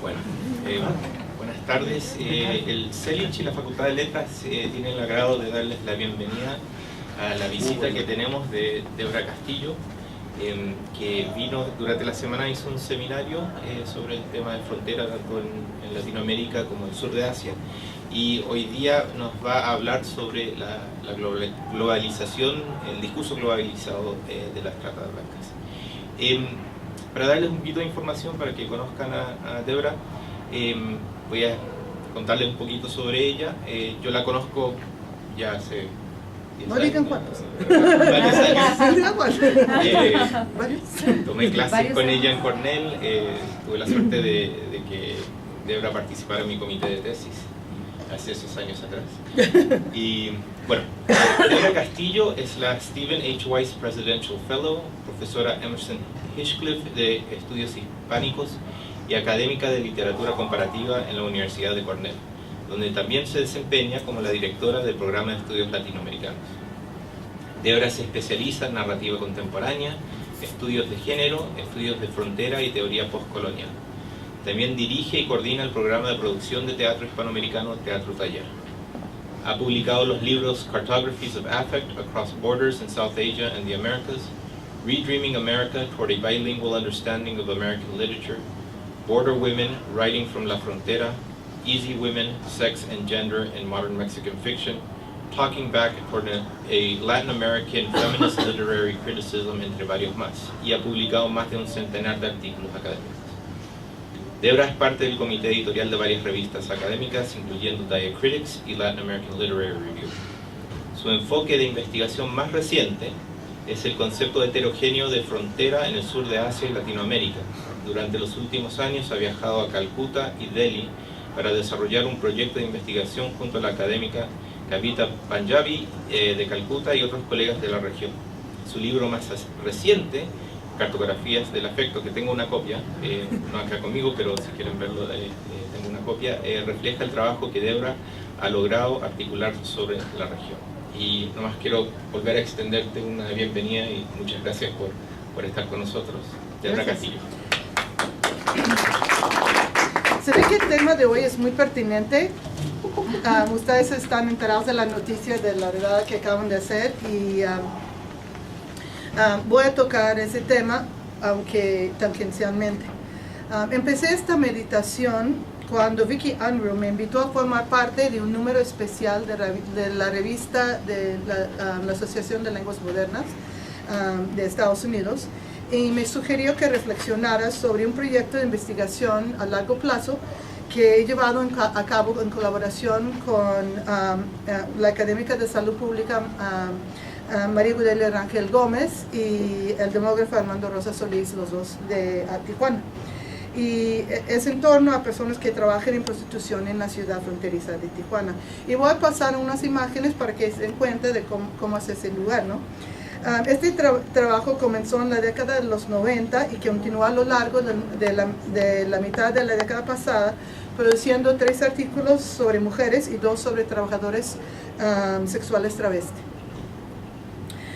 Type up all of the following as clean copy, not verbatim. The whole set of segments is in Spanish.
Bueno, buenas tardes. El CELICH y la Facultad de Letras tienen el agrado de darles la bienvenida a la visita que tenemos de Débora Castillo, que vino durante la semana, hizo un seminario sobre el tema de frontera tanto en Latinoamérica como en el sur de Asia, y hoy día nos va a hablar sobre la globalización, el discurso globalizado de las trata de blancas. Para darles un poquito de información para que conozcan a Débora, voy a contarles un poquito sobre ella. Yo la conozco ya hace 10 no años. digan cuántos. Varios años. Tomé clases con ella en Cornell. Tuve la suerte de que Débora participara en mi comité de tesis hace esos años atrás. Y bueno, Débora Castillo es la Stephen H. Weiss Presidential Fellow, profesora Emerson Hinchcliffe de Estudios Hispánicos y académica de literatura comparativa en la Universidad de Cornell, donde también se desempeña como la directora del programa de estudios latinoamericanos. Débora se especializa en narrativa contemporánea, estudios de género, estudios de frontera y teoría postcolonial. También dirige y coordina el programa de producción de teatro hispanoamericano Teatro Taller. Ha publicado los libros Cartographies of Affect Across Borders in South Asia and the Americas, Redreaming America Toward a Bilingual Understanding of American Literature, Border Women Writing from La Frontera, Easy Women, Sex and Gender in Modern Mexican Fiction, Talking Back toward a Latin American Feminist Literary Criticism, entre varios más, y ha publicado más de un centenar de artículos académicos. Débora es parte del comité editorial de varias revistas académicas, incluyendo Diacritics y Latin American Literary Review. Su enfoque de investigación más reciente es el concepto heterogéneo de frontera en el sur de Asia y Latinoamérica. Durante los últimos años ha viajado a Calcuta y Delhi para desarrollar un proyecto de investigación junto a la académica Kavita Panjabi de Calcuta y otros colegas de la región. Su libro más reciente, Cartografías del Afecto, que tengo una copia, no acá conmigo, pero si quieren verlo, tengo una copia, refleja el trabajo que Débora ha logrado articular sobre la región. Y nomás quiero volver a extenderte una bienvenida y muchas gracias por estar con nosotros. Débora Castillo. Se ve que el tema de hoy es muy pertinente. Ustedes están enterados de la noticia de la redada que acaban de hacer y voy a tocar ese tema, aunque tangencialmente. Empecé esta meditación cuando Vicky Unruh me invitó a formar parte de un número especial de la revista de la Asociación de Lenguas Modernas de Estados Unidos, y me sugirió que reflexionara sobre un proyecto de investigación a largo plazo que he llevado a cabo en colaboración con la académica de salud pública María Gudelia Rangel Gómez y el demógrafo Armando Rosa Solís, los dos de Tijuana. Y es en torno a personas que trabajan en prostitución en la ciudad fronteriza de Tijuana. Y voy a pasar unas imágenes para que se den cuenta de cómo es ese lugar, ¿no? Este trabajo comenzó en la década de los 90 y continuó a lo largo de la mitad de la década pasada, produciendo 3 artículos sobre mujeres y 2 sobre trabajadores sexuales travesti.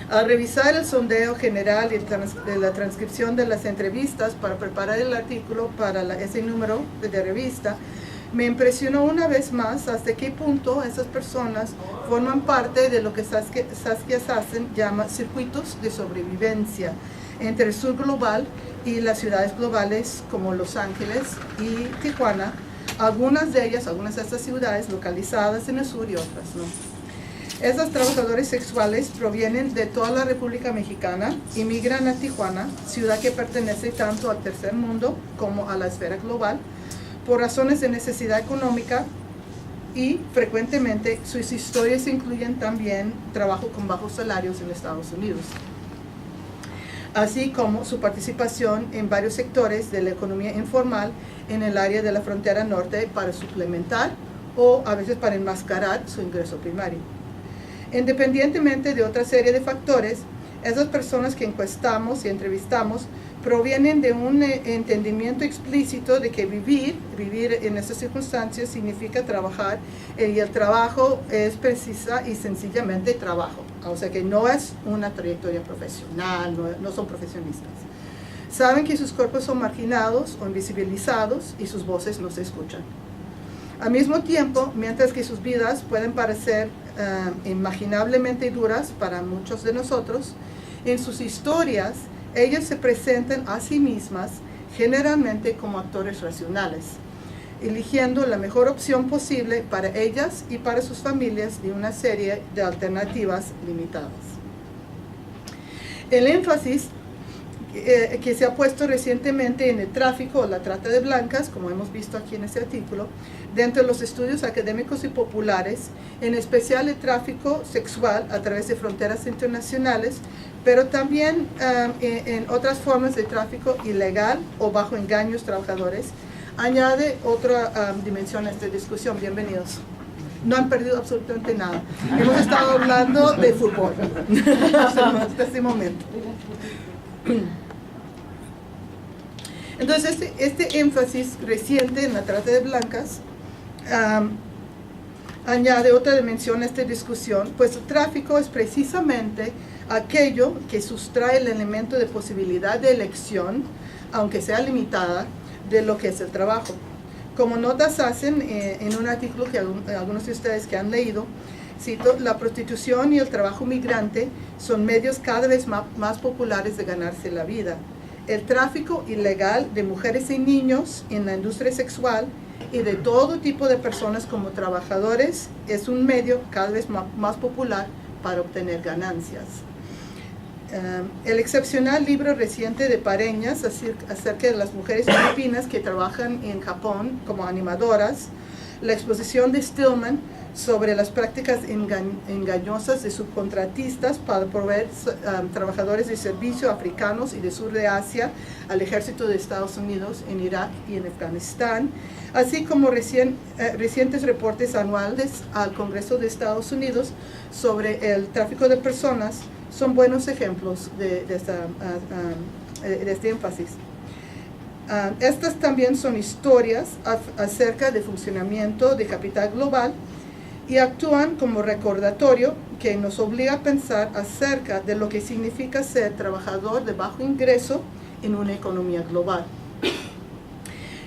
Al revisar el sondeo general y la transcripción de las entrevistas para preparar el artículo para ese número de revista, me impresionó una vez más hasta qué punto esas personas forman parte de lo que Saskia Sassen llama circuitos de sobrevivencia entre el sur global y las ciudades globales como Los Ángeles y Tijuana, algunas de estas ciudades localizadas en el sur y otras no. Esos trabajadores sexuales provienen de toda la República Mexicana y migran a Tijuana, ciudad que pertenece tanto al tercer mundo como a la esfera global, por razones de necesidad económica, y frecuentemente sus historias incluyen también trabajo con bajos salarios en Estados Unidos, así como su participación en varios sectores de la economía informal en el área de la frontera norte para suplementar o a veces para enmascarar su ingreso primario. Independientemente de otra serie de factores, esas personas que encuestamos y entrevistamos provienen de un entendimiento explícito de que vivir en estas circunstancias significa trabajar, y el trabajo es precisa y sencillamente trabajo, o sea que no es una trayectoria profesional, no son profesionistas. Saben que sus cuerpos son marginados o invisibilizados y sus voces no se escuchan. Al mismo tiempo, mientras que sus vidas pueden parecer inimaginablemente duras para muchos de nosotros, en sus historias ellas se presentan a sí mismas generalmente como actores racionales, eligiendo la mejor opción posible para ellas y para sus familias de una serie de alternativas limitadas. El énfasis que se ha puesto recientemente en el tráfico o la trata de blancas, como hemos visto aquí en este artículo, dentro de los estudios académicos y populares, en especial el tráfico sexual a través de fronteras internacionales, pero también en otras formas de tráfico ilegal o bajo engaños trabajadores, añade otra dimensión a esta discusión. Bienvenidos. No han perdido absolutamente nada. Hemos estado hablando de fútbol hasta este momento. Entonces, este énfasis reciente en la trata de blancas añade otra dimensión a esta discusión, pues el tráfico es precisamente aquello que sustrae el elemento de posibilidad de elección, aunque sea limitada, de lo que es el trabajo. Como notas hacen en un artículo que algunos de ustedes que han leído, cito, la prostitución y el trabajo migrante son medios cada vez más populares de ganarse la vida. El tráfico ilegal de mujeres y niños en la industria sexual y de todo tipo de personas como trabajadores es un medio cada vez más popular para obtener ganancias. El excepcional libro reciente de Pareñas acerca de las mujeres filipinas que trabajan en Japón como animadoras, la exposición de Stillman sobre las prácticas engañosas de subcontratistas para proveer trabajadores de servicio africanos y del sur de Asia al ejército de Estados Unidos en Irak y en Afganistán, así como recientes reportes anuales al Congreso de Estados Unidos sobre el tráfico de personas, son buenos ejemplos de este énfasis. Estas también son historias acerca del funcionamiento de capital global y actúan como recordatorio que nos obliga a pensar acerca de lo que significa ser trabajador de bajo ingreso en una economía global.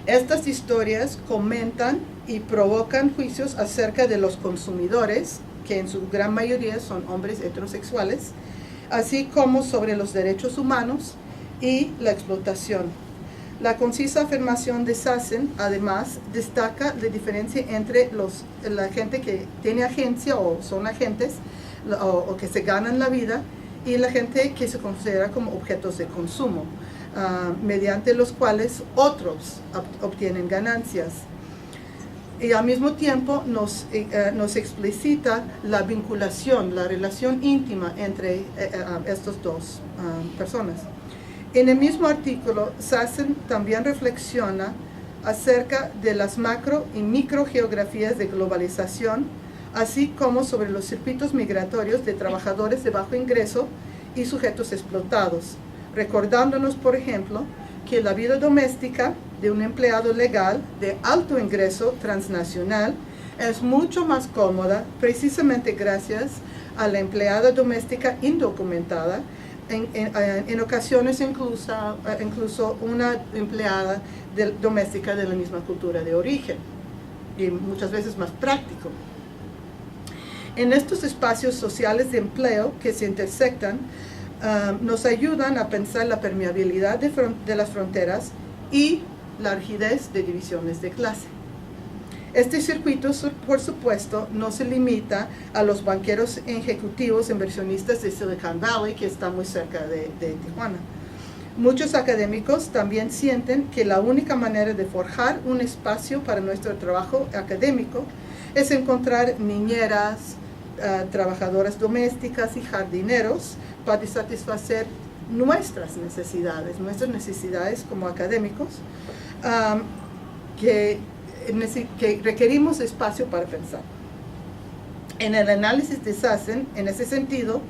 Estas historias comentan y provocan juicios acerca de los consumidores, que en su gran mayoría son hombres heterosexuales, así como sobre los derechos humanos y la explotación. La concisa afirmación de Sassen, además, destaca la diferencia entre la gente que tiene agencia o son agentes o que se ganan la vida y la gente que se considera como objetos de consumo, mediante los cuales otros obtienen ganancias. Y al mismo tiempo nos explicita la vinculación, la relación íntima entre estas dos personas. En el mismo artículo, Sassen también reflexiona acerca de las macro y microgeografías de globalización, así como sobre los circuitos migratorios de trabajadores de bajo ingreso y sujetos explotados, recordándonos, por ejemplo, que la vida doméstica de un empleado legal de alto ingreso transnacional es mucho más cómoda precisamente gracias a la empleada doméstica indocumentada, en ocasiones incluso una empleada doméstica de la misma cultura de origen, y muchas veces más práctico. En estos espacios sociales de empleo que se intersectan, nos ayudan a pensar la permeabilidad de las fronteras y la rigidez de divisiones de clase. Este circuito, por supuesto, no se limita a los banqueros ejecutivos inversionistas de Silicon Valley, que está muy cerca de Tijuana. Muchos académicos también sienten que la única manera de forjar un espacio para nuestro trabajo académico es encontrar niñeras, trabajadoras domésticas y jardineros para satisfacer nuestras necesidades como académicos, que requerimos espacio para pensar. En el análisis de Sassen, en ese sentido,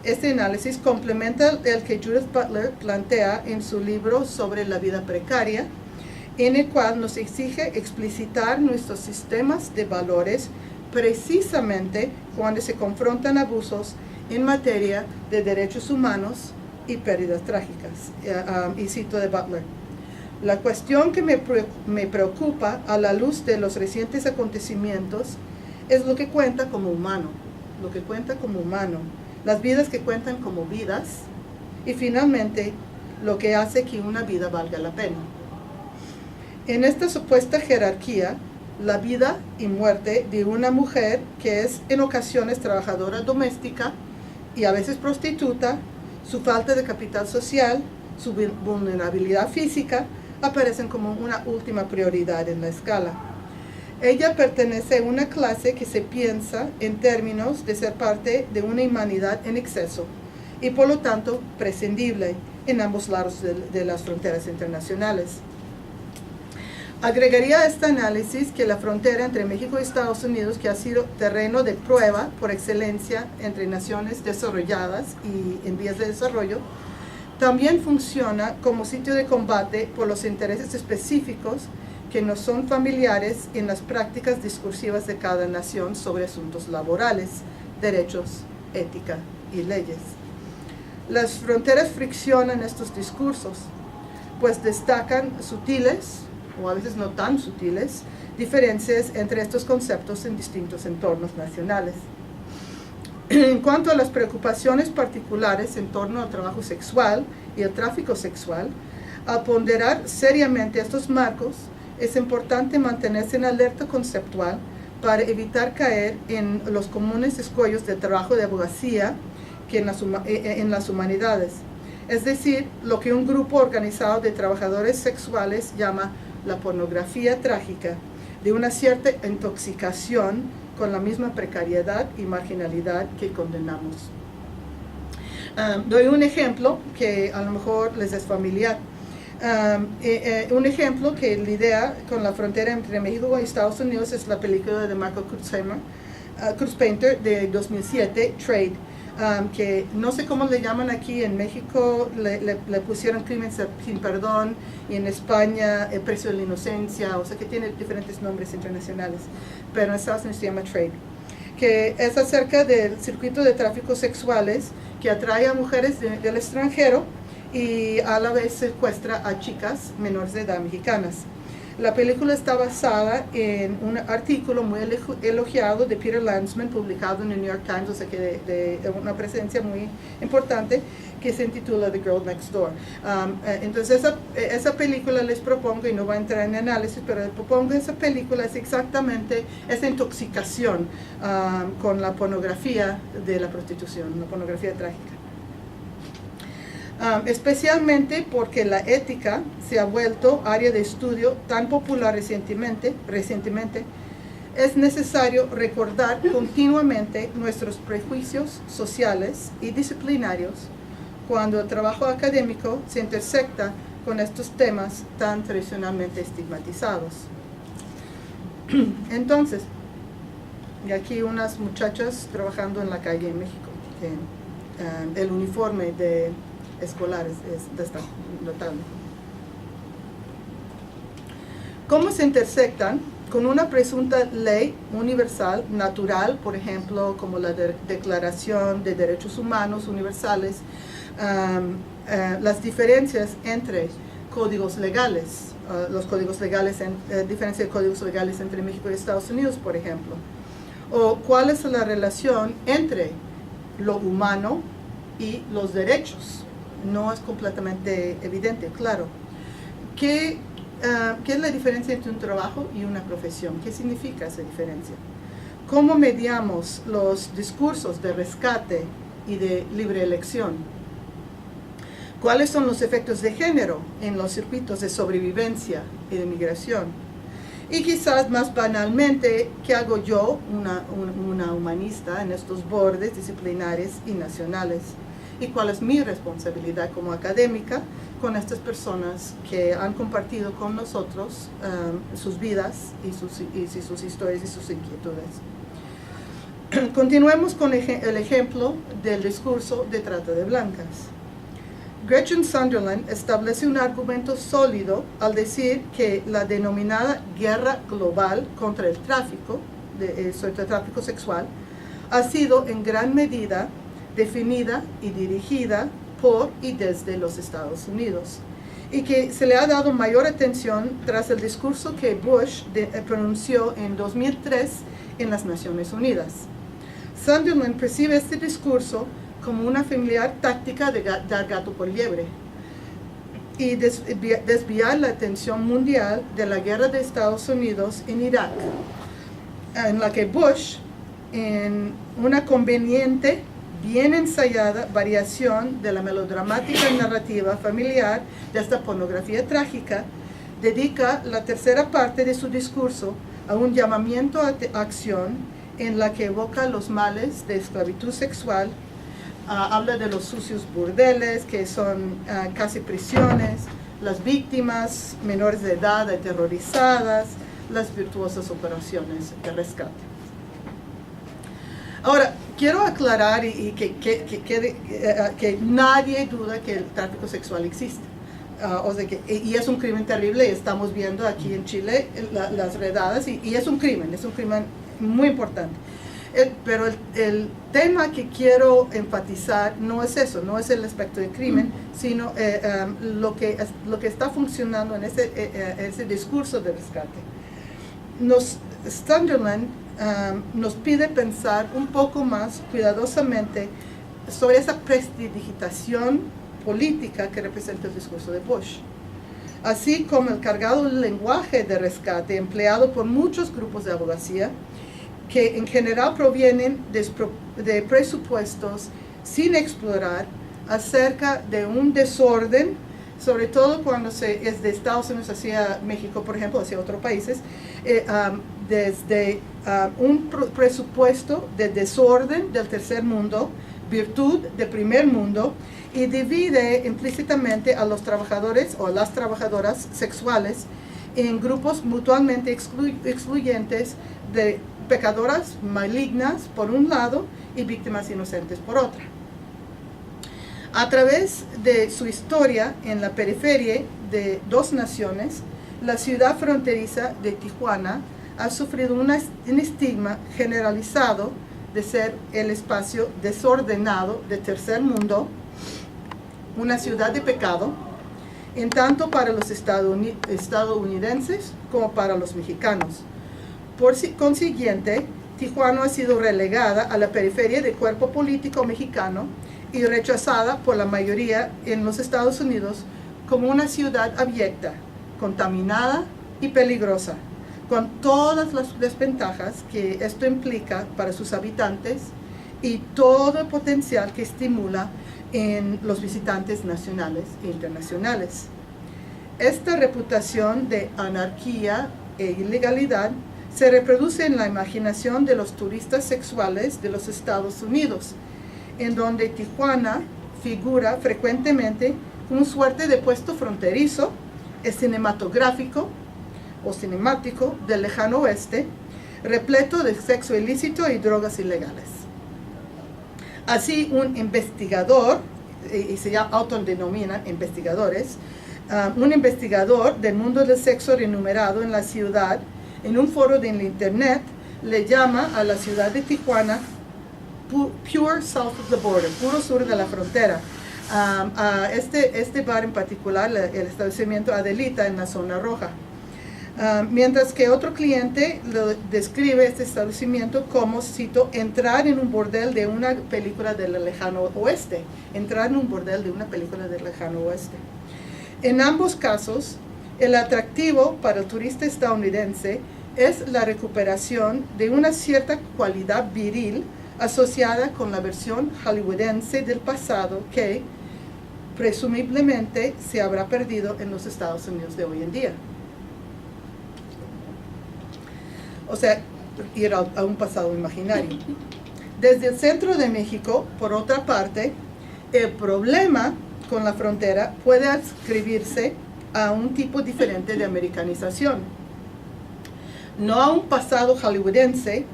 este análisis complementa el que Judith Butler plantea en su libro sobre la vida precaria, en el cual nos exige explicitar nuestros sistemas de valores precisamente cuando se confrontan abusos en materia de derechos humanos y pérdidas trágicas. Y cito de Butler: la cuestión que me preocupa a la luz de los recientes acontecimientos es lo que cuenta como humano, las vidas que cuentan como vidas, y finalmente lo que hace que una vida valga la pena. En esta supuesta jerarquía, la vida y muerte de una mujer que es en ocasiones trabajadora doméstica y a veces prostituta, su falta de capital social, su vulnerabilidad física, aparecen como una última prioridad en la escala. Ella pertenece a una clase que se piensa en términos de ser parte de una humanidad en exceso y por lo tanto prescindible en ambos lados de las fronteras internacionales. Agregaría a este análisis que la frontera entre México y Estados Unidos, que ha sido terreno de prueba por excelencia entre naciones desarrolladas y en vías de desarrollo, también funciona como sitio de combate por los intereses específicos que nos son familiares en las prácticas discursivas de cada nación sobre asuntos laborales, derechos, ética y leyes. Las fronteras friccionan estos discursos, pues destacan sutiles, o a veces no tan sutiles, diferencias entre estos conceptos en distintos entornos nacionales. En cuanto a las preocupaciones particulares en torno al trabajo sexual y el tráfico sexual, al ponderar seriamente estos marcos, es importante mantenerse en alerta conceptual para evitar caer en los comunes escollos del trabajo de abogacía que en las humanidades, es decir, lo que un grupo organizado de trabajadores sexuales llama la pornografía trágica, de una cierta intoxicación con la misma precariedad y marginalidad que condenamos. Doy un ejemplo que a lo mejor les es familiar. Un ejemplo que lidia con la frontera entre México y Estados Unidos es la película de Michael Kruzpainter de 2007, Trade, que no sé cómo le llaman aquí en México, le pusieron Crimen sin perdón, y en España El precio de la inocencia, o sea que tiene diferentes nombres internacionales, pero en Estados Unidos se llama Trade, que es acerca del circuito de tráfico sexuales que atrae a mujeres del extranjero y a la vez secuestra a chicas menores de edad mexicanas. La película está basada en un artículo muy elogiado de Peter Landsman, publicado en el New York Times, o sea que de una presencia muy importante, que se intitula The Girl Next Door. Entonces esa película les propongo, y no voy a entrar en análisis, pero les propongo esa película es exactamente esa intoxicación con la pornografía de la prostitución, la pornografía trágica. Especialmente porque la ética se ha vuelto área de estudio tan popular recientemente, es necesario recordar continuamente nuestros prejuicios sociales y disciplinarios cuando el trabajo académico se intersecta con estos temas tan tradicionalmente estigmatizados. Entonces, y aquí unas muchachas trabajando en la calle en México, que el uniforme de escolares es notable. ¿Cómo se intersectan con una presunta ley universal, natural, por ejemplo, como la Declaración de Derechos Humanos Universales, las diferencias entre códigos legales, los códigos legales, diferencia de códigos legales entre México y Estados Unidos, por ejemplo? ¿O cuál es la relación entre lo humano y los derechos? No es completamente evidente, claro. ¿Qué es la diferencia entre un trabajo y una profesión? ¿Qué significa esa diferencia? ¿Cómo mediamos los discursos de rescate y de libre elección? ¿Cuáles son los efectos de género en los circuitos de sobrevivencia y de migración? Y quizás más banalmente, ¿qué hago yo, una humanista, en estos bordes disciplinares y nacionales? ¿Y cuál es mi responsabilidad como académica con estas personas que han compartido con nosotros sus vidas y sus historias y sus inquietudes? Continuemos con el ejemplo del discurso de trata de blancas. Gretchen Sunderland establece un argumento sólido al decir que la denominada guerra global contra el tráfico, sobre el tráfico sexual, ha sido en gran medida definida y dirigida por y desde los Estados Unidos, y que se le ha dado mayor atención tras el discurso que Bush pronunció en 2003 en las Naciones Unidas. Sunderland percibe este discurso como una familiar táctica de dar gato por liebre y desviar la atención mundial de la guerra de Estados Unidos en Irak, en la que Bush, en una conveniente, bien ensayada variación de la melodramática narrativa familiar de esta pornografía trágica, dedica la tercera parte de su discurso a un llamamiento a acción en la que evoca los males de esclavitud sexual, habla de los sucios burdeles, que son casi prisiones, las víctimas menores de edad aterrorizadas, las virtuosas operaciones de rescate. Ahora, quiero aclarar y que nadie duda que el tráfico sexual existe. Y es un crimen terrible, y estamos viendo aquí en Chile las redadas, y es un crimen muy importante. Pero el tema que quiero enfatizar no es eso, no es el aspecto del crimen, sino lo que está funcionando en ese discurso de rescate. Sunderland nos pide pensar un poco más cuidadosamente sobre esa prestidigitación política que representa el discurso de Bush, así como el cargado lenguaje de rescate empleado por muchos grupos de abogacía que en general provienen de presupuestos sin explorar acerca de un desorden, sobre todo cuando es de Estados Unidos hacia México, por ejemplo, hacia otros países, desde un presupuesto de desorden del tercer mundo, virtud del primer mundo, y divide implícitamente a los trabajadores o las trabajadoras sexuales en grupos mutuamente excluyentes de pecadoras malignas por un lado y víctimas inocentes por otra. A través de su historia en la periferia de dos naciones, la ciudad fronteriza de Tijuana ha sufrido un estigma generalizado de ser el espacio desordenado de tercer mundo, una ciudad de pecado, en tanto para los estadounidenses como para los mexicanos. Por consiguiente, Tijuana ha sido relegada a la periferia del cuerpo político mexicano y rechazada por la mayoría en los Estados Unidos como una ciudad abyecta, contaminada y peligrosa, con todas las desventajas que esto implica para sus habitantes y todo el potencial que estimula en los visitantes nacionales e internacionales. Esta reputación de anarquía e ilegalidad se reproduce en la imaginación de los turistas sexuales de los Estados Unidos, en donde Tijuana figura frecuentemente como una suerte de puesto fronterizo cinematográfico o cinemático del lejano oeste, repleto de sexo ilícito y drogas ilegales. Así, un investigador, y se autodenominan investigadores, un investigador del mundo del sexo renumerado en la ciudad, en un foro de internet, le llama a la ciudad de Tijuana pure south of the border, puro sur de la frontera. A este bar en particular, el establecimiento Adelita, en la zona roja. Mientras que otro cliente lo describe este establecimiento como, cito, entrar en un bordel de una película del lejano oeste. Entrar en un bordel de una película del lejano oeste. En ambos casos, el atractivo para el turista estadounidense es la recuperación de una cierta cualidad viril asociada con la versión hollywoodense del pasado que presumiblemente se habrá perdido en los Estados Unidos de hoy en día. O sea, ir a un pasado imaginario. Desde el centro de México, por otra parte, el problema con la frontera puede adscribirse a un tipo diferente de americanización. No a un pasado hollywoodense,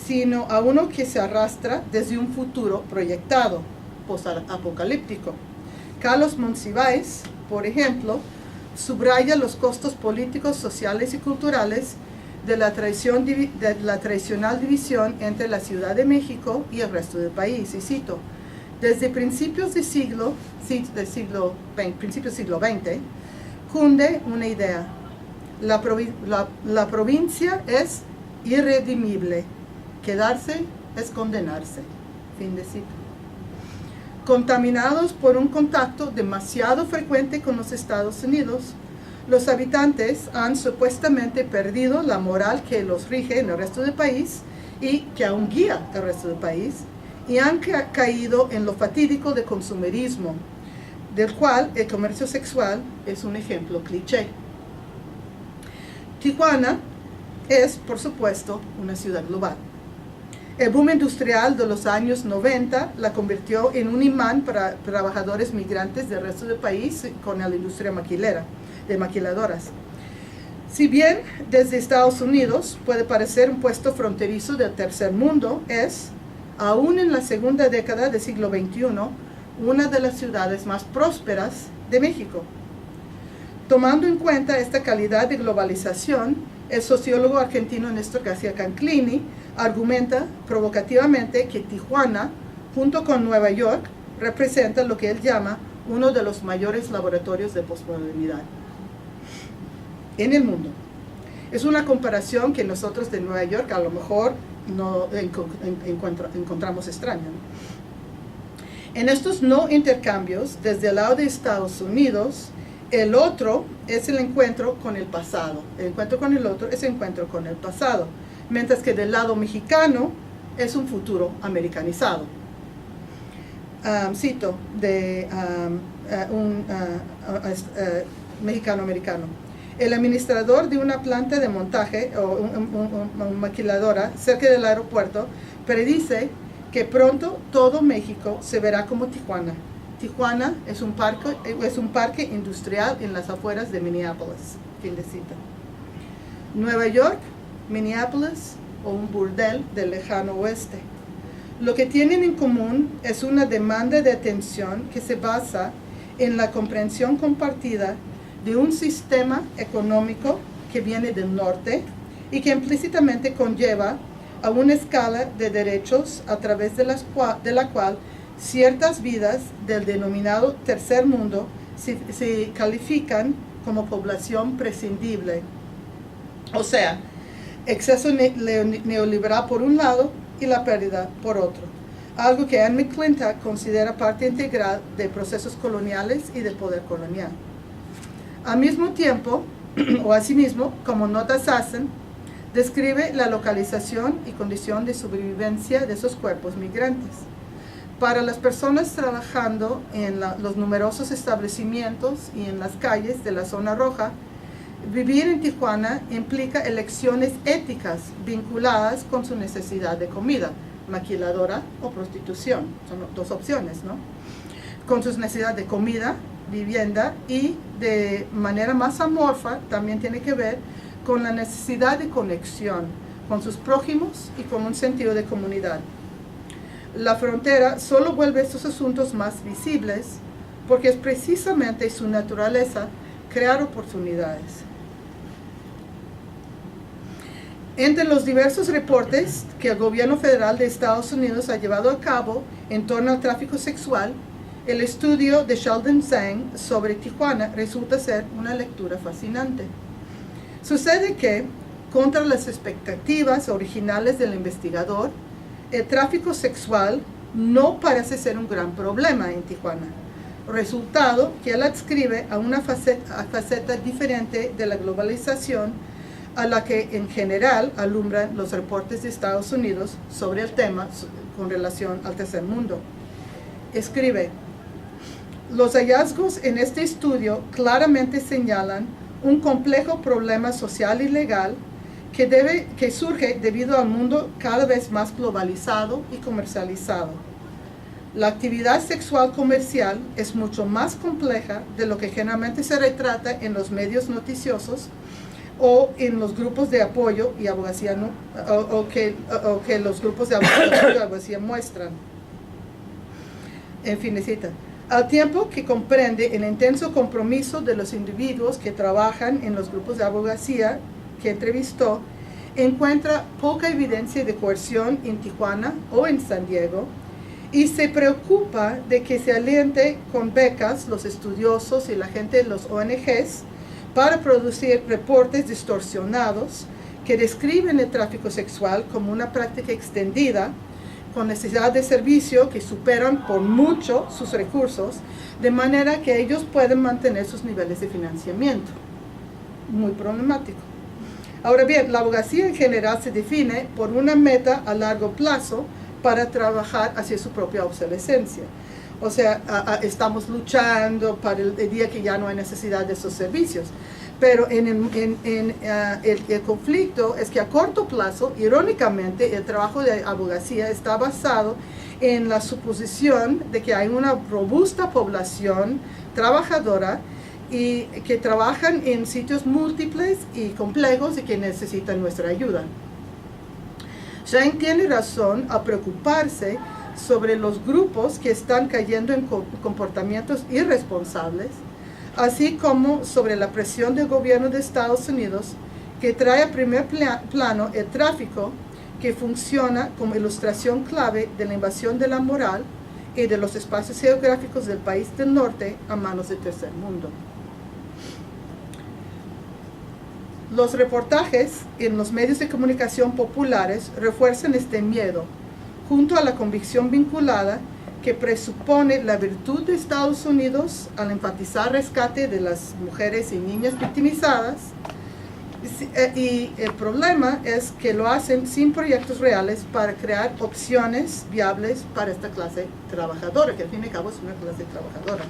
sino a uno que se arrastra desde un futuro proyectado, posapocalíptico. Carlos Monsiváis, por ejemplo, subraya los costos políticos, sociales y culturales de la tradicional división entre la Ciudad de México y el resto del país. Y cito, Desde principios del siglo XX, cunde una idea. La provincia es irredimible. Quedarse es condenarse. Fin de cita. Contaminados por un contacto demasiado frecuente con los Estados Unidos, los habitantes han supuestamente perdido la moral que los rige en el resto del país y que aún guía el resto del país, y han caído en lo fatídico de consumerismo, del cual el comercio sexual es un ejemplo cliché. Tijuana es, por supuesto, una ciudad global. El boom industrial de los años 90 la convirtió en un imán para trabajadores migrantes del resto del país con la industria maquilera, de maquiladoras. Si bien desde Estados Unidos puede parecer un puesto fronterizo del tercer mundo, es, aún en la segunda década del siglo XXI, una de las ciudades más prósperas de México. Tomando en cuenta esta calidad de globalización, el sociólogo argentino Néstor García Canclini argumenta provocativamente que Tijuana, junto con Nueva York, representa lo que él llama uno de los mayores laboratorios de posmodernidad en el mundo. Es una comparación que nosotros de Nueva York a lo mejor no encontramos extraña, ¿no? En estos no intercambios, desde el lado de Estados Unidos, el otro es el encuentro con el pasado. El encuentro con el otro es el encuentro con el pasado. Mientras que del lado mexicano es un futuro americanizado. Cito de un mexicano-americano. El administrador de una planta de montaje o una maquiladora cerca del aeropuerto predice que pronto todo México se verá como Tijuana. Tijuana es un parque industrial en las afueras de Minneapolis. Fin de cita. Nueva York, Minneapolis o un burdel del lejano oeste. Lo que tienen en común es una demanda de atención que se basa en la comprensión compartida de un sistema económico que viene del norte y que implícitamente conlleva a una escala de derechos a través de la cual ciertas vidas del denominado tercer mundo se califican como población prescindible. O sea, exceso neoliberal por un lado y la pérdida por otro. Algo que Anne McClintock considera parte integral de procesos coloniales y del poder colonial. Al mismo tiempo, o asimismo, como notas hacen, describe la localización y condición de sobrevivencia de esos cuerpos migrantes. Para las personas trabajando en los numerosos establecimientos y en las calles de la zona roja, vivir en Tijuana implica elecciones éticas vinculadas con su necesidad de comida, maquiladora o prostitución. Son dos opciones, ¿no? Con sus necesidades de comida, vivienda y de manera más amorfa también tiene que ver con la necesidad de conexión con sus prójimos y con un sentido de comunidad. La frontera solo vuelve estos asuntos más visibles porque es precisamente su naturaleza crear oportunidades. Entre los diversos reportes que el gobierno federal de Estados Unidos ha llevado a cabo en torno al tráfico sexual, el estudio de Sheldon Zhang sobre Tijuana resulta ser una lectura fascinante. Sucede que, contra las expectativas originales del investigador, el tráfico sexual no parece ser un gran problema en Tijuana, resultado que él adscribe a una faceta diferente de la globalización a la que en general alumbran los reportes de Estados Unidos sobre el tema con relación al tercer mundo. Escribe: los hallazgos en este estudio claramente señalan un complejo problema social y legal que surge debido al mundo cada vez más globalizado y comercializado. La actividad sexual comercial es mucho más compleja de lo que generalmente se retrata en los medios noticiosos o en los grupos de apoyo y abogacía, o que los grupos de apoyo y abogacía muestran. En fin, al tiempo que comprende el intenso compromiso de los individuos que trabajan en los grupos de abogacía que entrevistó, encuentra poca evidencia de coerción en Tijuana o en San Diego, y se preocupa de que se aliente con becas los estudiosos y la gente de los ONGs para producir reportes distorsionados que describen el tráfico sexual como una práctica extendida con necesidad de servicio que superan por mucho sus recursos, de manera que ellos pueden mantener sus niveles de financiamiento. Muy problemático. Ahora bien, la abogacía en general se define por una meta a largo plazo para trabajar hacia su propia obsolescencia. O sea, estamos luchando para el día que ya no hay necesidad de esos servicios. Pero el conflicto es que a corto plazo, irónicamente, el trabajo de abogacía está basado en la suposición de que hay una robusta población trabajadora y que trabajan en sitios múltiples y complejos y que necesitan nuestra ayuda. Zhang tiene razón a preocuparse sobre los grupos que están cayendo en comportamientos irresponsables, así como sobre la presión del gobierno de Estados Unidos que trae a primer plano el tráfico, que funciona como ilustración clave de la invasión de la moral y de los espacios geográficos del país del norte a manos del tercer mundo. Los reportajes en los medios de comunicación populares refuerzan este miedo, junto a la convicción vinculada que presupone la virtud de Estados Unidos al enfatizar rescate de las mujeres y niñas victimizadas, y el problema es que lo hacen sin proyectos reales para crear opciones viables para esta clase trabajadora, que al fin y al cabo es una clase trabajadora.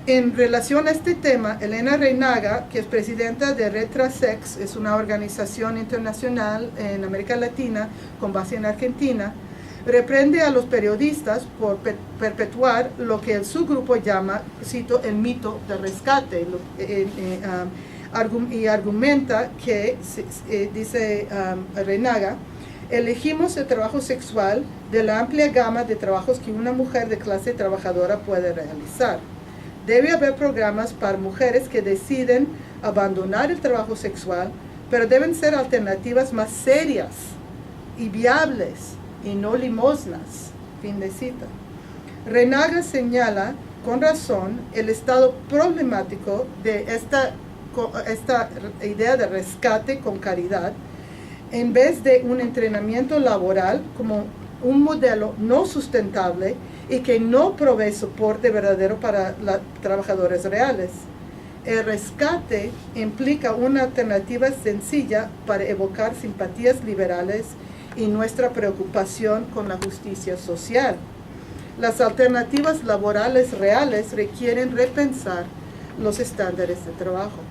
En relación a este tema, Elena Reinaga, que es presidenta de Retrasex, es una organización internacional en América Latina con base en Argentina, reprende a los periodistas por perpetuar lo que su grupo llama, cito, el mito del rescate, y argumenta que, dice Reinaga, elegimos el trabajo sexual de la amplia gama de trabajos que una mujer de clase trabajadora puede realizar. Debe haber programas para mujeres que deciden abandonar el trabajo sexual, pero deben ser alternativas más serias y viables y no limosnas. Fin de cita. Reinaga señala con razón el estado problemático de esta idea de rescate con caridad, en vez de un entrenamiento laboral como un modelo no sustentable y que no provee soporte verdadero para los trabajadores reales. El rescate implica una alternativa sencilla para evocar simpatías liberales y nuestra preocupación con la justicia social. Las alternativas laborales reales requieren repensar los estándares de trabajo.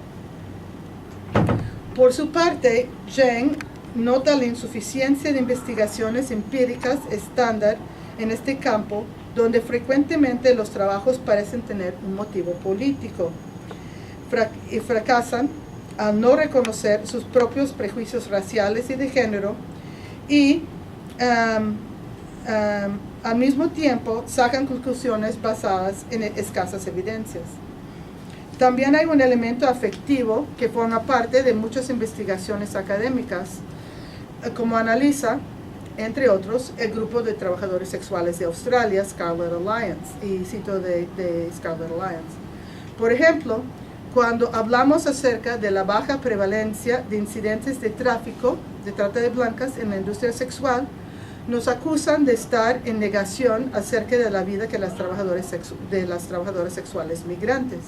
Por su parte, Zhang nota la insuficiencia de investigaciones empíricas estándar en este campo, donde frecuentemente los trabajos parecen tener un motivo político y fracasan al no reconocer sus propios prejuicios raciales y de género y al mismo tiempo sacan conclusiones basadas en escasas evidencias. También hay un elemento afectivo que forma parte de muchas investigaciones académicas, como analiza, entre otros, el grupo de trabajadores sexuales de Australia, Scarlet Alliance, y cito de Scarlet Alliance. Por ejemplo, cuando hablamos acerca de la baja prevalencia de incidentes de tráfico, de trata de blancas en la industria sexual, nos acusan de estar en negación acerca de la vida que las trabajadoras sexuales migrantes.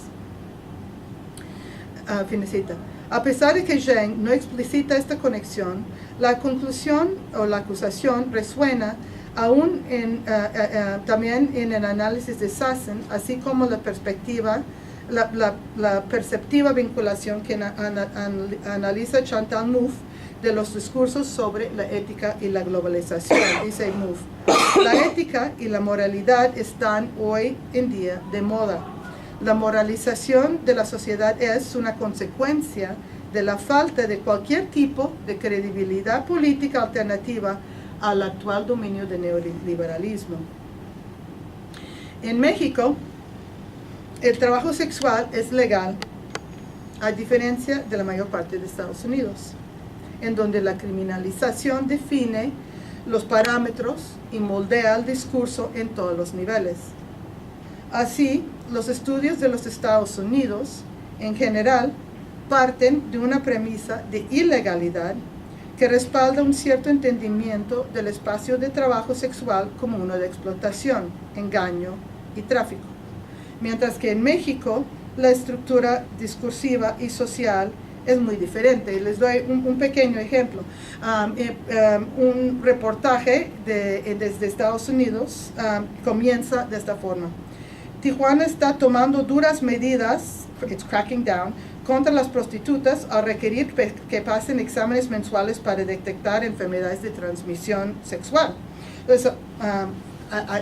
Fin de cita. A pesar de que Zhang no explicita esta conexión, la conclusión o la acusación resuena aún también en el análisis de Sassen, así como la perceptiva vinculación que analiza Chantal Mouffe de los discursos sobre la ética y la globalización. Dice Mouffe, la ética y la moralidad están hoy en día de moda. La moralización de la sociedad es una consecuencia de la falta de cualquier tipo de credibilidad política alternativa al actual dominio del neoliberalismo. En México, el trabajo sexual es legal, a diferencia de la mayor parte de Estados Unidos, en donde la criminalización define los parámetros y moldea el discurso en todos los niveles. Así, los estudios de los Estados Unidos, en general, parten de una premisa de ilegalidad que respalda un cierto entendimiento del espacio de trabajo sexual como uno de explotación, engaño y tráfico. Mientras que en México, la estructura discursiva y social es muy diferente. Les doy un pequeño ejemplo. Un reportaje desde Estados Unidos comienza de esta forma. Tijuana está tomando duras medidas, it's cracking down, contra las prostitutas al requerir que pasen exámenes mensuales para detectar enfermedades de transmisión sexual. Entonces,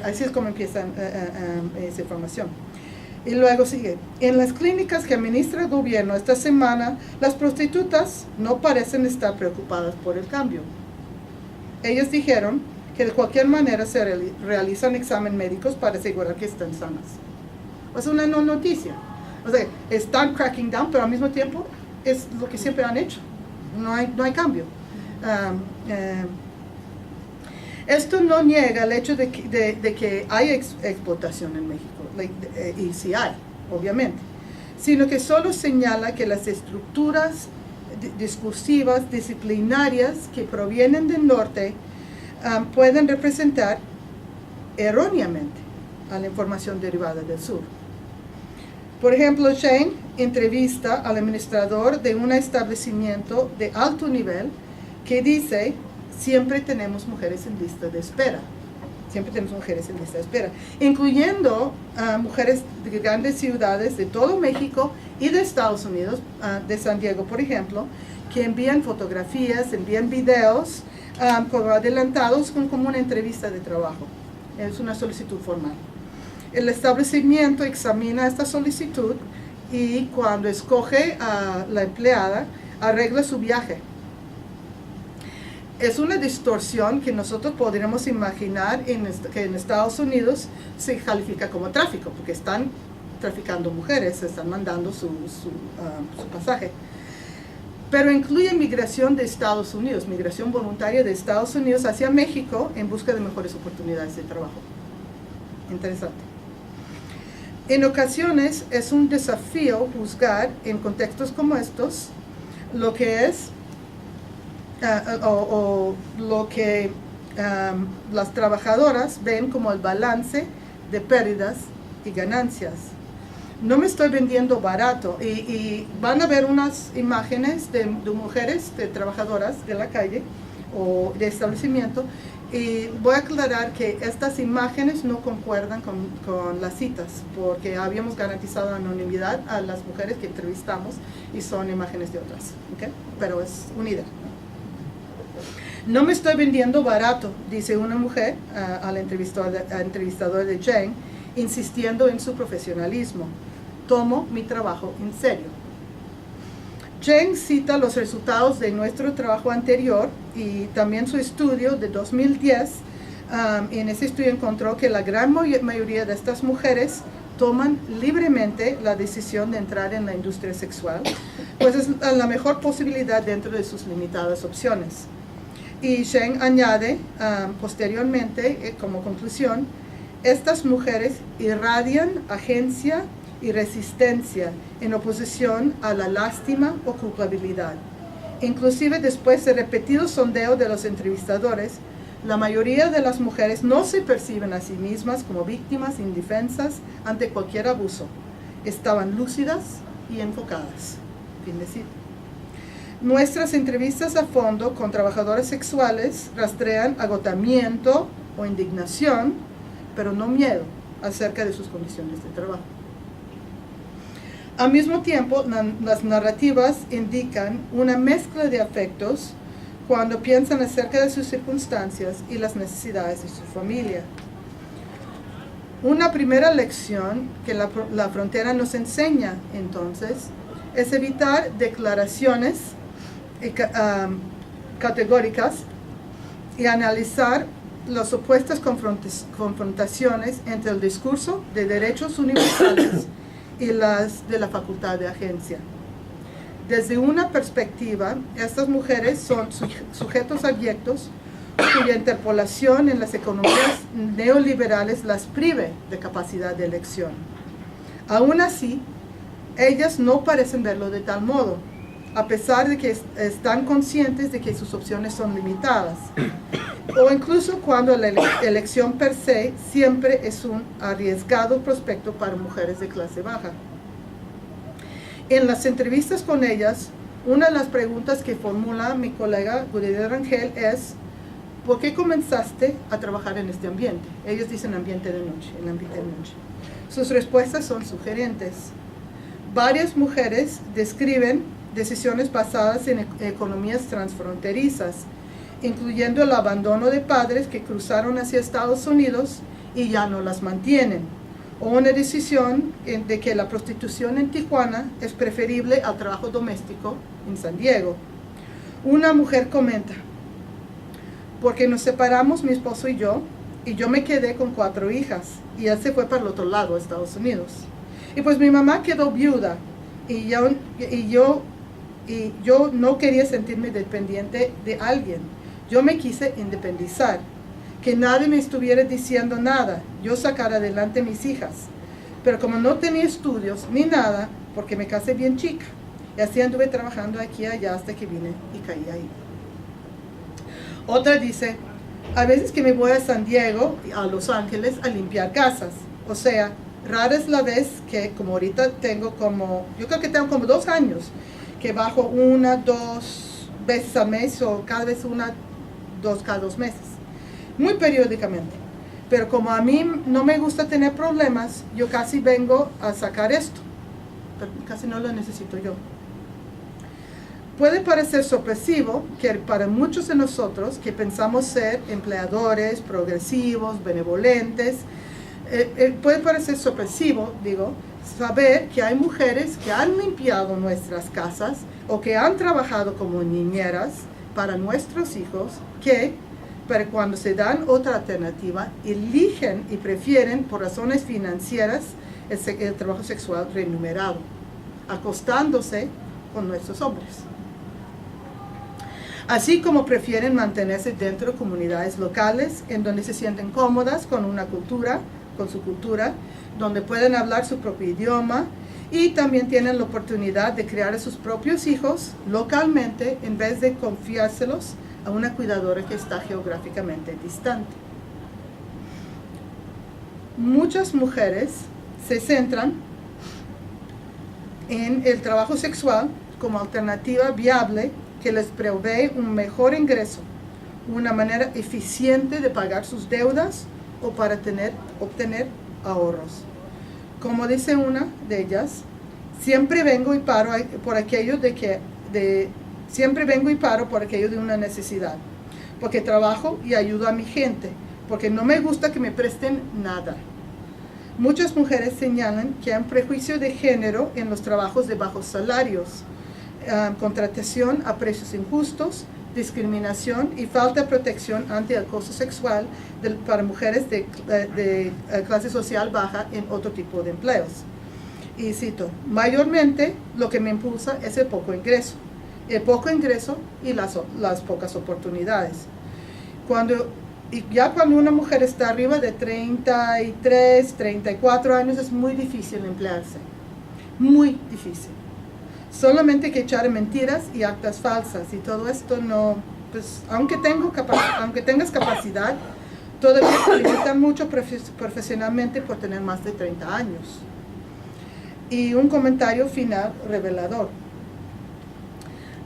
así es como empieza esa información. Y luego sigue, en las clínicas que administra el gobierno esta semana, las prostitutas no parecen estar preocupadas por el cambio. Ellas dijeron que de cualquier manera se realizan exámenes médicos para asegurar que están sanas. Es una no noticia. O sea, están cracking down, pero al mismo tiempo es lo que siempre han hecho. No hay cambio. Esto no niega el hecho de que hay explotación en México, y sí hay, obviamente, sino que solo señala que las estructuras discursivas, disciplinarias que provienen del norte pueden representar erróneamente a la información derivada del sur. Por ejemplo, Shane entrevista al administrador de un establecimiento de alto nivel que dice: siempre tenemos mujeres en lista de espera. Siempre tenemos mujeres en lista de espera, incluyendo mujeres de grandes ciudades de todo México y de Estados Unidos, de San Diego, por ejemplo, que envían fotografías, envían videos como adelantados como una entrevista de trabajo. Es una solicitud formal. El establecimiento examina esta solicitud y cuando escoge a la empleada, arregla su viaje. Es una distorsión que nosotros podríamos imaginar que en Estados Unidos se califica como tráfico, porque están traficando mujeres, están mandando su pasaje. Pero incluye migración de Estados Unidos, migración voluntaria de Estados Unidos hacia México en busca de mejores oportunidades de trabajo. Interesante. En ocasiones es un desafío juzgar en contextos como estos lo que es lo que las trabajadoras ven como el balance de pérdidas y ganancias. No me estoy vendiendo barato, y van a ver unas imágenes de mujeres, de trabajadoras de la calle o de establecimiento, y voy a aclarar que estas imágenes no concuerdan con las citas, porque habíamos garantizado anonimidad a las mujeres que entrevistamos y son imágenes de otras, ¿okay? Pero es unida. No me estoy vendiendo barato, dice una mujer al entrevistador de Jane, insistiendo en su profesionalismo. Tomo mi trabajo en serio. Jane cita los resultados de nuestro trabajo anterior y también su estudio de 2010. En ese estudio encontró que la gran mayoría de estas mujeres toman libremente la decisión de entrar en la industria sexual, pues es la mejor posibilidad dentro de sus limitadas opciones. Y Sheng añade posteriormente, como conclusión, estas mujeres irradian agencia y resistencia en oposición a la lástima o culpabilidad. Inclusive después de repetidos sondeos de los entrevistadores, la mayoría de las mujeres no se perciben a sí mismas como víctimas indefensas ante cualquier abuso. Estaban lúcidas y enfocadas. Fin de cita. Nuestras entrevistas a fondo con trabajadoras sexuales rastrean agotamiento o indignación, pero no miedo acerca de sus condiciones de trabajo. Al mismo tiempo, las narrativas indican una mezcla de afectos cuando piensan acerca de sus circunstancias y las necesidades de su familia. Una primera lección que la frontera nos enseña, entonces, es evitar declaraciones categóricas y analizar las opuestas confrontaciones entre el discurso de derechos universales y las de la facultad de agencia. Desde una perspectiva, estas mujeres son sujetos abyectos cuya interpolación en las economías neoliberales las prive de capacidad de elección. Aún así, ellas no parecen verlo de tal modo, a pesar de que están conscientes de que sus opciones son limitadas, o incluso cuando la elección per se siempre es un arriesgado prospecto para mujeres de clase baja. En las entrevistas con ellas, una de las preguntas que formula mi colega Gudeder Rangel es: ¿por qué comenzaste a trabajar en este ambiente? Ellos dicen ambiente de noche, el ambiente de noche. Sus respuestas son sugerentes. Varias mujeres describen decisiones basadas en economías transfronterizas, incluyendo el abandono de padres que cruzaron hacia Estados Unidos y ya no las mantienen, o una decisión de que la prostitución en Tijuana es preferible al trabajo doméstico en San Diego. Una mujer comenta: porque nos separamos mi esposo y yo me quedé con 4 hijas, y él se fue para el otro lado, Estados Unidos. Y pues mi mamá quedó viuda, y yo no quería sentirme dependiente de alguien. Yo me quise independizar, que nadie me estuviera diciendo nada, yo sacar adelante mis hijas. Pero como no tenía estudios ni nada, porque me casé bien chica, y así anduve trabajando aquí y allá hasta que vine y caí ahí. Otra dice: a veces que me voy a San Diego, a Los Ángeles, a limpiar casas. O sea, rara es la vez que, como ahorita yo creo que tengo como 2 años, que bajo 1, 2 veces al mes, o cada vez 1, 2 cada 2 meses. Muy periódicamente. Pero como a mí no me gusta tener problemas, yo casi vengo a sacar esto. Pero casi no lo necesito yo. Puede parecer sorpresivo que para muchos de nosotros que pensamos ser empleadores, progresivos, benevolentes, puede parecer sorpresivo, saber que hay mujeres que han limpiado nuestras casas o que han trabajado como niñeras para nuestros hijos, que para cuando se dan otra alternativa, eligen y prefieren por razones financieras el trabajo sexual remunerado, acostándose con nuestros hombres. Así como prefieren mantenerse dentro de comunidades locales en donde se sienten cómodas con su cultura, donde pueden hablar su propio idioma y también tienen la oportunidad de criar a sus propios hijos localmente en vez de confiárselos a una cuidadora que está geográficamente distante. Muchas mujeres se centran en el trabajo sexual como alternativa viable que les provee un mejor ingreso, una manera eficiente de pagar sus deudas o para obtener ahorros. Como dice una de ellas: siempre vengo y paro por aquello de una necesidad, porque trabajo y ayudo a mi gente, porque no me gusta que me presten nada. Muchas mujeres señalan que hay un prejuicio de género en los trabajos de bajos salarios, contratación a precios injustos, discriminación y falta de protección ante el acoso sexual para mujeres de clase social baja en otro tipo de empleos. Y cito: mayormente lo que me impulsa es el poco ingreso y las pocas oportunidades. Cuando una mujer está arriba de 33, 34 años, es muy difícil emplearse, muy difícil. Solamente que echar mentiras y actas falsas y todo esto no, pues aunque tengas capacidad, todavía te limita mucho profesionalmente por tener más de 30 años. Y un comentario final revelador: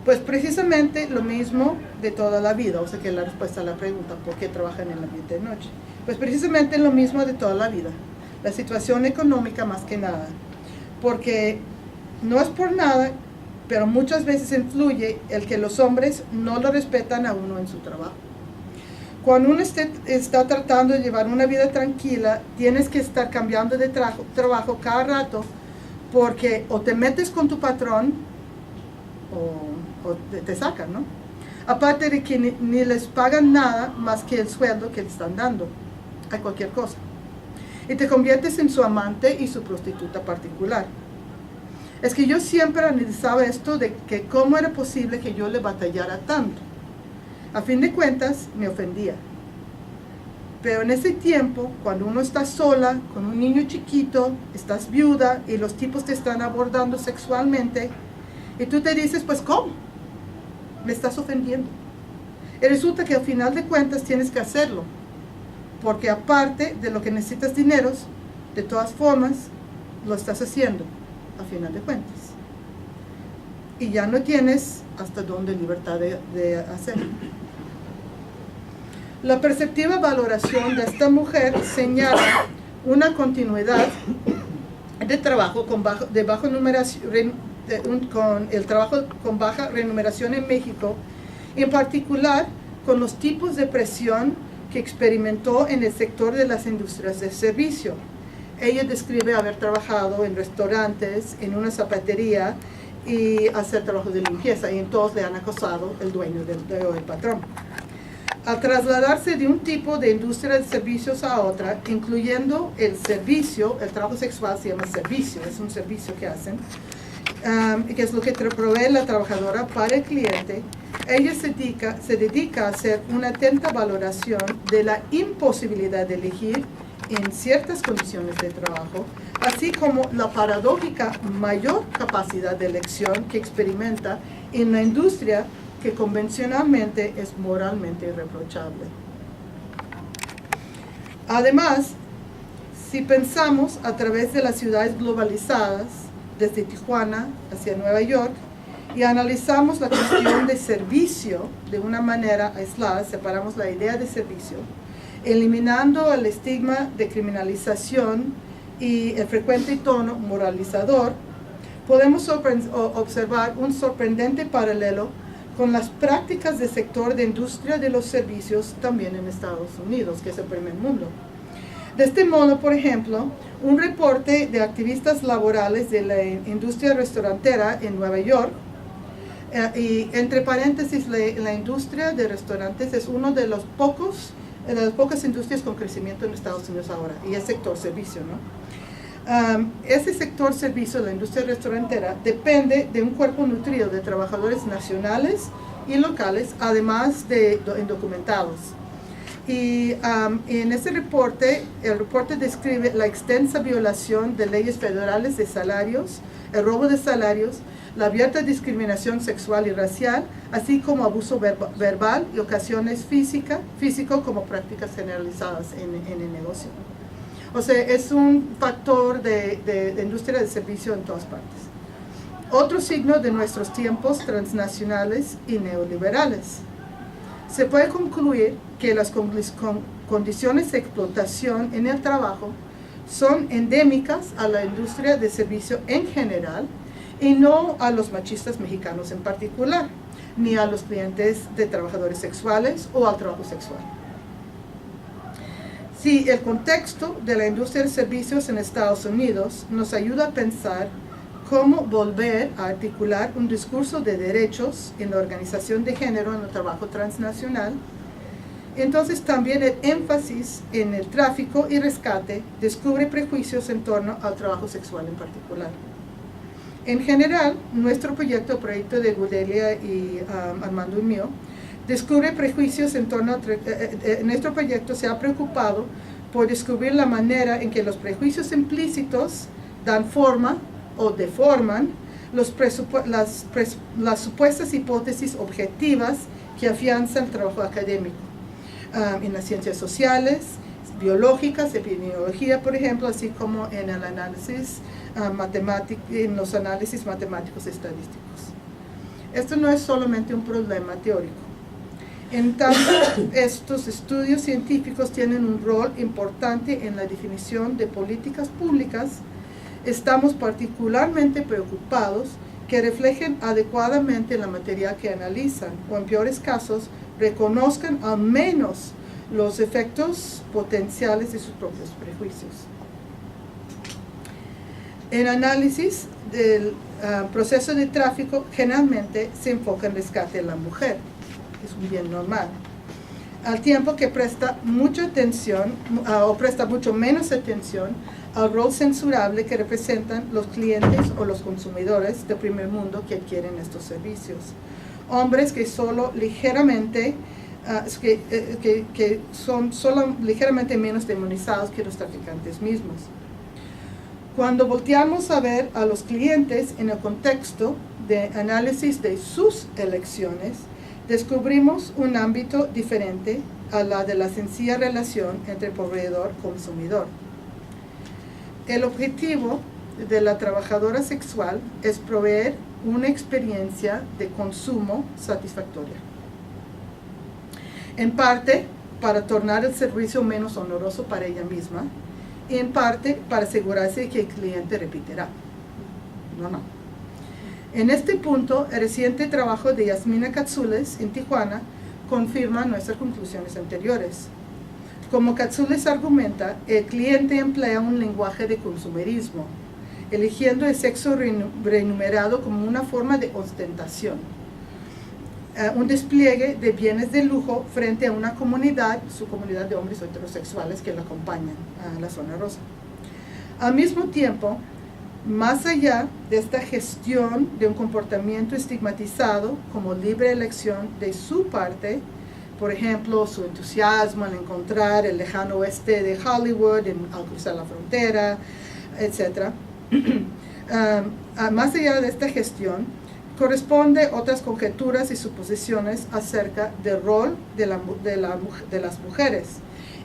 pues precisamente lo mismo de toda la vida, o sea que la respuesta a la pregunta ¿por qué trabajan en el ambiente de noche? Pues precisamente lo mismo de toda la vida, la situación económica más que nada, porque no es por nada, pero muchas veces influye el que los hombres no lo respetan a uno en su trabajo. Cuando uno está tratando de llevar una vida tranquila, tienes que estar cambiando de trabajo cada rato, porque o te metes con tu patrón o te sacan, ¿no? Aparte de que ni les pagan nada más que el sueldo que le están dando a cualquier cosa. Y te conviertes en su amante y su prostituta particular. Es que yo siempre analizaba esto de que cómo era posible que yo le batallara tanto. A fin de cuentas, me ofendía. Pero en ese tiempo, cuando uno está sola, con un niño chiquito, estás viuda y los tipos te están abordando sexualmente, y tú te dices, pues, ¿cómo? Me estás ofendiendo. Y resulta que al final de cuentas tienes que hacerlo, porque aparte de lo que necesitas dineros, de todas formas, lo estás haciendo, al final de cuentas. Y ya no tienes hasta dónde libertad de hacerlo. La perceptiva valoración de esta mujer señala una continuidad de trabajo con el trabajo con baja remuneración en México, en particular con los tipos de presión que experimentó en el sector de las industrias de servicio. Ella describe haber trabajado en restaurantes, en una zapatería y hacer trabajo de limpieza, y entonces le han acosado el dueño el patrón. Al trasladarse de un tipo de industria de servicios a otra, incluyendo el servicio, el trabajo sexual se llama servicio, es un servicio que hacen, que es lo que provee la trabajadora para el cliente, ella se dedica a hacer una atenta valoración de la imposibilidad de elegir en ciertas condiciones de trabajo, así como la paradójica mayor capacidad de elección que experimenta en la industria que convencionalmente es moralmente irreprochable. Además, si pensamos a través de las ciudades globalizadas, desde Tijuana hacia Nueva York, y analizamos la cuestión de servicio de una manera aislada, separamos la idea de servicio, eliminando el estigma de criminalización y el frecuente tono moralizador, podemos observar un sorprendente paralelo con las prácticas del sector de industria de los servicios también en Estados Unidos, que es el primer mundo. De este modo, por ejemplo, un reporte de activistas laborales de la industria restaurantera en Nueva York, y entre paréntesis, la industria de restaurantes es uno de las pocas industrias con crecimiento en Estados Unidos ahora, y es sector servicio, ¿no? Ese sector servicio, la industria restaurantera, depende de un cuerpo nutrido de trabajadores nacionales y locales, además de indocumentados. Y en ese reporte, el reporte describe la extensa violación de leyes federales de salarios, el robo de salarios, la abierta discriminación sexual y racial, así como abuso verbal y ocasiones físico como prácticas generalizadas en el negocio. O sea, es un factor de industria de servicio en todas partes. Otro signo de nuestros tiempos transnacionales y neoliberales. Se puede concluir que las condiciones de explotación en el trabajo son endémicas a la industria de servicio en general y no a los machistas mexicanos en particular, ni a los clientes de trabajadores sexuales o al trabajo sexual. Si el contexto de la industria de servicios en Estados Unidos nos ayuda a pensar cómo volver a articular un discurso de derechos en la organización de género en el trabajo transnacional, entonces también el énfasis en el tráfico y rescate descubre prejuicios en torno al trabajo sexual en particular. En general, nuestro proyecto, el proyecto de Gudelia y Armando y mío, descubre prejuicios en torno a nuestro proyecto se ha preocupado por descubrir la manera en que los prejuicios implícitos dan forma o deforman las supuestas hipótesis objetivas que afianzan el trabajo académico en las ciencias sociales, biológicas, epidemiología, por ejemplo, así como en el análisis en los análisis matemáticos y estadísticos. Esto no es solamente un problema teórico. En tanto, estos estudios científicos tienen un rol importante en la definición de políticas públicas. Estamos particularmente preocupados que reflejen adecuadamente la materia que analizan, o en peores casos, reconozcan al menos los efectos potenciales de sus propios prejuicios. En análisis del proceso de tráfico, generalmente se enfoca en rescate de la mujer, es un bien normal, al tiempo que presta mucha atención o presta mucho menos atención al rol censurable que representan los clientes o los consumidores de primer mundo que adquieren estos servicios. hombres que solo ligeramente que son solo ligeramente menos demonizados que los traficantes mismos. Cuando volteamos a ver a los clientes en el contexto de análisis de sus elecciones, descubrimos un ámbito diferente a la de la sencilla relación entre proveedor-consumidor. El objetivo de la trabajadora sexual es proveer una experiencia de consumo satisfactoria. En parte, para tornar el servicio menos oneroso para ella misma, y en parte, para asegurarse de que el cliente repetirá. No. En este punto, el reciente trabajo de Yasmina Katsules en Tijuana confirma nuestras conclusiones anteriores. Como Katsules argumenta, el cliente emplea un lenguaje de consumerismo, eligiendo el sexo remunerado como una forma de ostentación, un despliegue de bienes de lujo frente a una comunidad, su comunidad de hombres heterosexuales que lo acompañan a la zona rosa. Al mismo tiempo, más allá de esta gestión de un comportamiento estigmatizado como libre elección de su parte, por ejemplo, su entusiasmo en encontrar el lejano oeste de Hollywood al cruzar la frontera, etc. Más allá de esta gestión, corresponde otras conjeturas y suposiciones acerca del rol de las mujeres,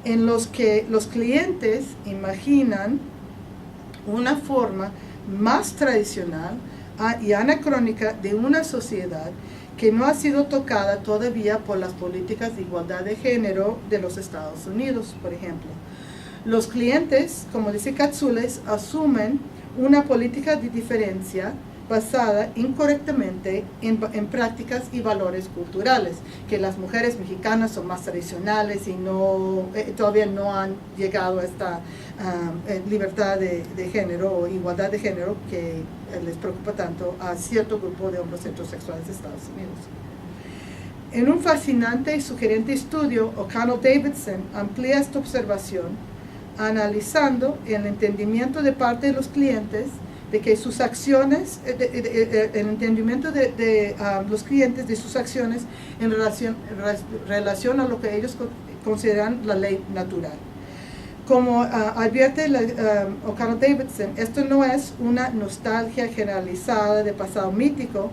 en los que los clientes imaginan una forma más tradicional y anacrónica de una sociedad que no ha sido tocada todavía por las políticas de igualdad de género de los Estados Unidos, por ejemplo. Los clientes, como dice Katsules, asumen una política de diferencia basada incorrectamente en prácticas y valores culturales, que las mujeres mexicanas son más tradicionales y todavía no han llegado a esta libertad de género o igualdad de género que les preocupa tanto a cierto grupo de hombres heterosexuales de Estados Unidos. En un fascinante y sugerente estudio, O'Connell-Davidson amplía esta observación analizando el entendimiento de parte de los clientes de que sus acciones, el entendimiento de los clientes de sus acciones en relación a lo que ellos consideran la ley natural. Como advierte O'Connell-Davidson, esto no es una nostalgia generalizada de pasado mítico,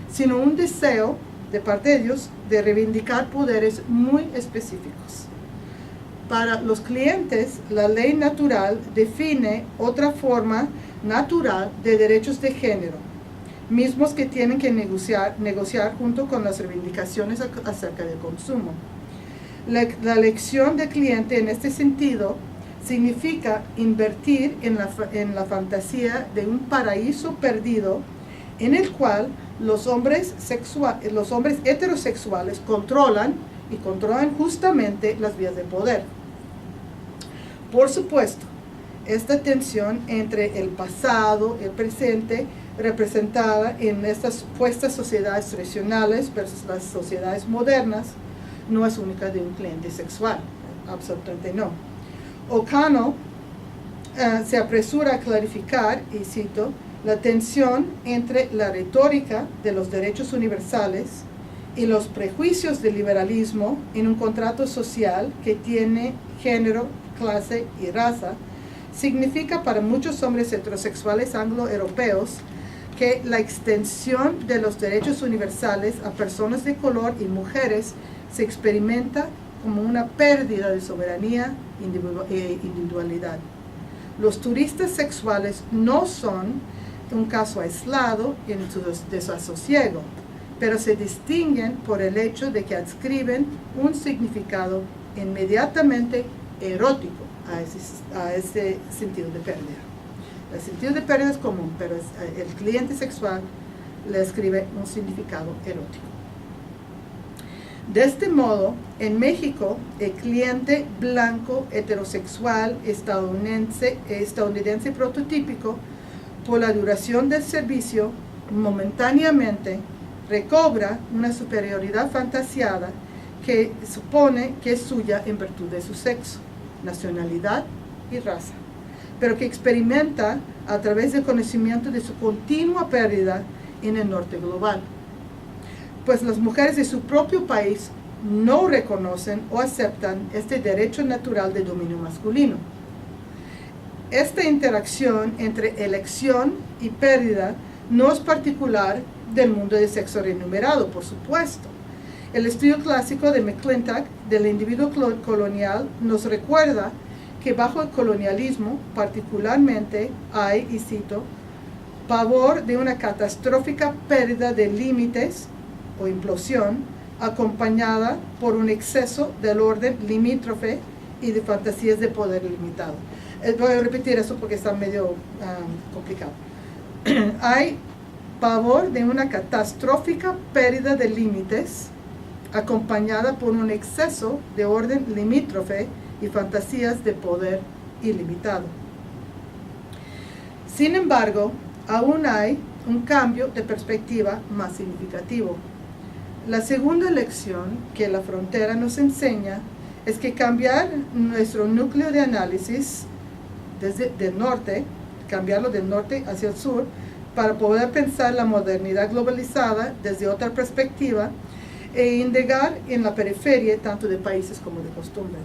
sino un deseo de parte de ellos de reivindicar poderes muy específicos. Para los clientes, la ley natural define otra forma natural de derechos de género, mismos que tienen que negociar junto con las reivindicaciones acerca del consumo. La elección del cliente en este sentido significa invertir en la fantasía de un paraíso perdido en el cual los hombres heterosexuales controlan justamente las vías de poder. Por supuesto, esta tensión entre el pasado y el presente, representada en estas supuestas sociedades tradicionales versus las sociedades modernas, no es única de un cliente sexual, absolutamente no. O'Connell se apresura a clarificar, y cito, la tensión entre la retórica de los derechos universales y los prejuicios del liberalismo en un contrato social que tiene género, clase y raza, significa para muchos hombres heterosexuales anglo-europeos que la extensión de los derechos universales a personas de color y mujeres se experimenta como una pérdida de soberanía e individualidad. Los turistas sexuales no son un caso aislado en su desasosiego, pero se distinguen por el hecho de que adscriben un significado inmediatamente erótico a ese sentido de pérdida. El sentido de pérdida es común, pero el cliente sexual le ascribe un significado erótico. De este modo, en México, el cliente blanco, heterosexual, estadounidense prototípico, por la duración del servicio, momentáneamente recobra una superioridad fantasiada que supone que es suya en virtud de su sexo, nacionalidad y raza, pero que experimenta a través del conocimiento de su continua pérdida en el norte global. pues las mujeres de su propio país no reconocen o aceptan este derecho natural de dominio masculino. Esta interacción entre elección y pérdida no es particular del mundo de sexo remunerado, por supuesto. El estudio clásico de McClintock del individuo colonial nos recuerda que bajo el colonialismo particularmente hay, y cito, pavor de una catastrófica pérdida de límites o implosión acompañada por un exceso del orden limítrofe y de fantasías de poder limitado. Voy a repetir eso porque está medio complicado. Hay pavor de una catastrófica pérdida de límites acompañada por un exceso de orden limítrofe y fantasías de poder ilimitado. Sin embargo, aún hay un cambio de perspectiva más significativo. La segunda lección que la frontera nos enseña es que cambiar nuestro núcleo de análisis cambiarlo del norte hacia el sur, para poder pensar la modernidad globalizada desde otra perspectiva e indagar en la periferia tanto de países como de costumbres.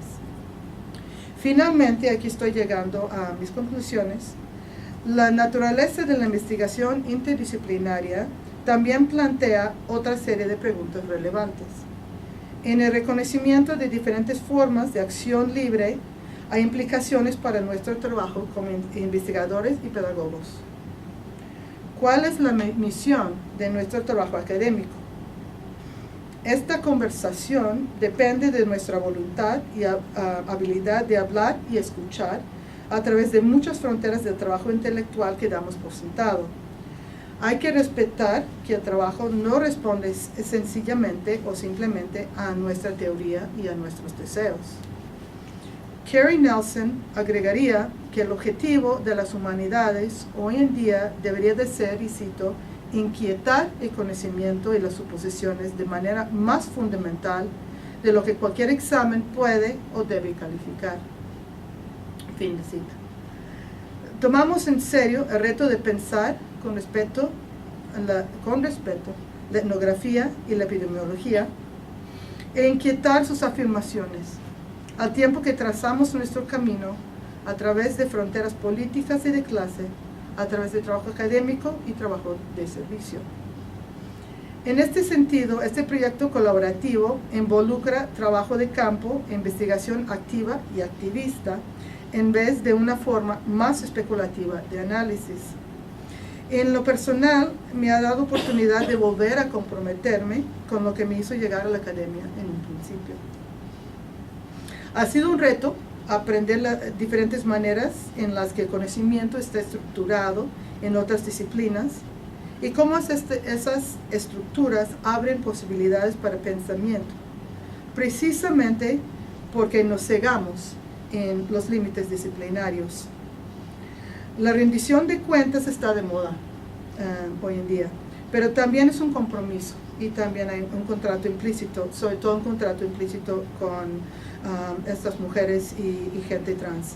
Finalmente, aquí estoy llegando a mis conclusiones. La naturaleza de la investigación interdisciplinaria también plantea otra serie de preguntas relevantes. En el reconocimiento de diferentes formas de acción libre, hay implicaciones para nuestro trabajo como investigadores y pedagogos. ¿Cuál es la misión de nuestro trabajo académico? Esta conversación depende de nuestra voluntad y habilidad de hablar y escuchar a través de muchas fronteras del trabajo intelectual que damos por sentado. Hay que respetar que el trabajo no responde sencillamente o simplemente a nuestra teoría y a nuestros deseos. Carrie Nelson agregaría que el objetivo de las humanidades hoy en día debería de ser, y cito, inquietar el conocimiento y las suposiciones de manera más fundamental de lo que cualquier examen puede o debe calificar. Fin de cita. Tomamos en serio el reto de pensar con respeto la etnografía y la epidemiología e inquietar sus afirmaciones, al tiempo que trazamos nuestro camino a través de fronteras políticas y de clase, a través de trabajo académico y trabajo de servicio. En este sentido, este proyecto colaborativo involucra trabajo de campo, investigación activa y activista, en vez de una forma más especulativa de análisis. En lo personal, me ha dado oportunidad de volver a comprometerme con lo que me hizo llegar a la academia en un principio. Ha sido un reto aprender las diferentes maneras en las que el conocimiento está estructurado en otras disciplinas y cómo esas estructuras abren posibilidades para pensamiento, precisamente porque nos cegamos en los límites disciplinarios. La rendición de cuentas está de moda hoy en día, pero también es un compromiso y también hay un contrato implícito, sobre todo un contrato implícito con estas mujeres y gente trans.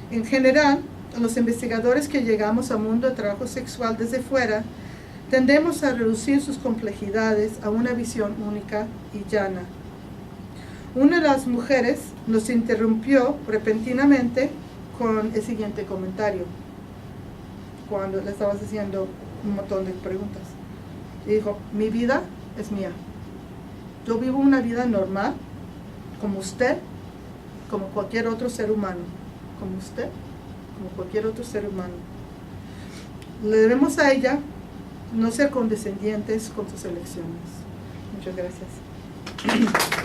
En general, los investigadores que llegamos al mundo del trabajo sexual desde fuera tendemos a reducir sus complejidades a una visión única y llana. Una de las mujeres nos interrumpió repentinamente con el siguiente comentario, cuando le estabas haciendo un montón de preguntas. Y dijo: mi vida es mía. Yo vivo una vida normal, como usted, como cualquier otro ser humano. Como usted, como cualquier otro ser humano. Le debemos a ella no ser condescendientes con sus elecciones. Muchas gracias.